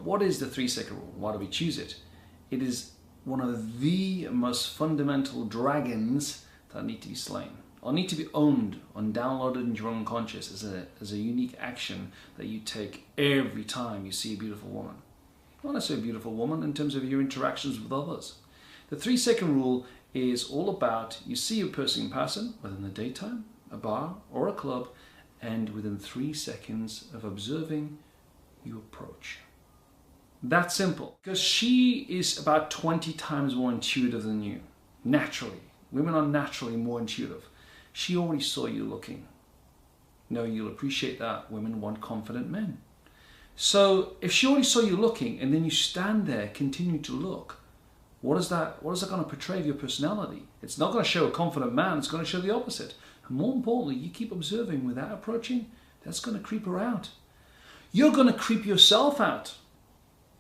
But what is the 3-second rule? Why do we choose it? It is one of the most fundamental dragons that need to be slain, or need to be owned and downloaded into your unconscious as a unique action that you take every time you see a beautiful woman. Not necessarily a beautiful woman in terms of your interactions with others. The 3-second rule is all about you see a person in passing, whether in the daytime, a bar or a club, and within 3 seconds of observing, you approach. That simple. Because she is about 20 times more intuitive than you. Naturally. Women are naturally more intuitive. She already saw you looking. No, you'll appreciate that. Women want confident men. So if she already saw you looking and then you stand there, continue to look, what is that going to portray of your personality? It's not going to show a confident man, it's going to show the opposite. And more importantly, you keep observing without approaching, that's going to creep her out. You're going to creep yourself out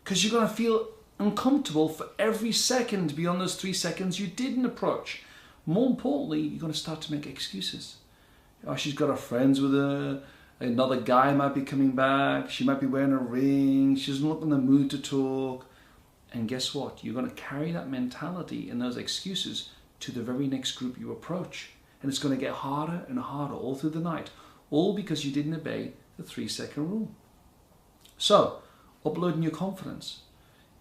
because you're going to feel uncomfortable for every second beyond those 3 seconds you didn't approach. More importantly, you're going to start to make excuses. Oh, she's got her friends with her, another guy might be coming back, she might be wearing a ring, she doesn't look in the mood to talk. And guess what? You're going to carry that mentality and those excuses to the very next group you approach. And it's going to get harder and harder all through the night, all because you didn't obey the 3-second rule. So, uploading your confidence.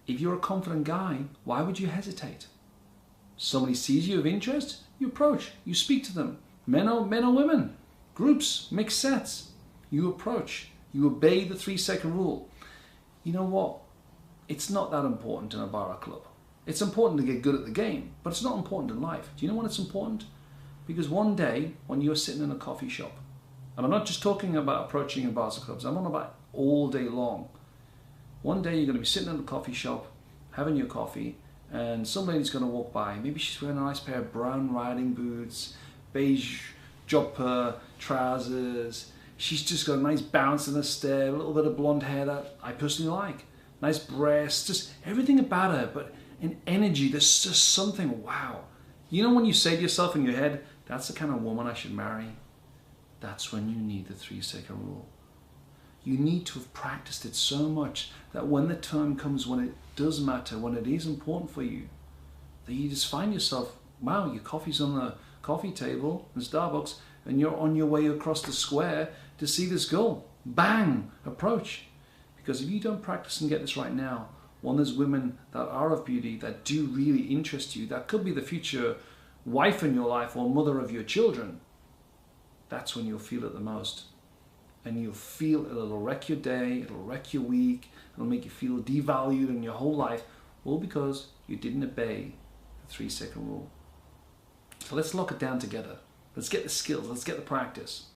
If you're a confident guy, why would you hesitate? Somebody sees you of interest, you approach, you speak to them. Men or women, groups, mixed sets. You approach, you obey the 3-second rule. You know what? It's not that important in a bar or club. It's important to get good at the game, but it's not important in life. Do you know when it's important? Because one day, when you're sitting in a coffee shop, and I'm not just talking about approaching in bars or clubs, I'm on about all day long. One day you're going to be sitting in a coffee shop, having your coffee, and some lady's going to walk by. Maybe she's wearing a nice pair of brown riding boots, beige jumper, trousers. She's just got a nice bounce in her step, a little bit of blonde hair that I personally like. Nice breasts, just everything about her, but in energy, there's just something, wow. You know when you say to yourself in your head, that's the kind of woman I should marry? That's when you need the 3-second rule. You need to have practiced it so much that when the time comes when it does matter, when it is important for you, that you just find yourself, wow, your coffee's on the coffee table in Starbucks and you're on your way across the square to see this girl. Bang! Approach. Because if you don't practice and get this right now, when there's women that are of beauty, that do really interest you, that could be the future wife in your life or mother of your children, that's when you'll feel it the most. And you'll feel it'll wreck your day, it'll wreck your week, it'll make you feel devalued in your whole life, all because you didn't obey the 3-second rule. So let's lock it down together. Let's get the skills, let's get the practice.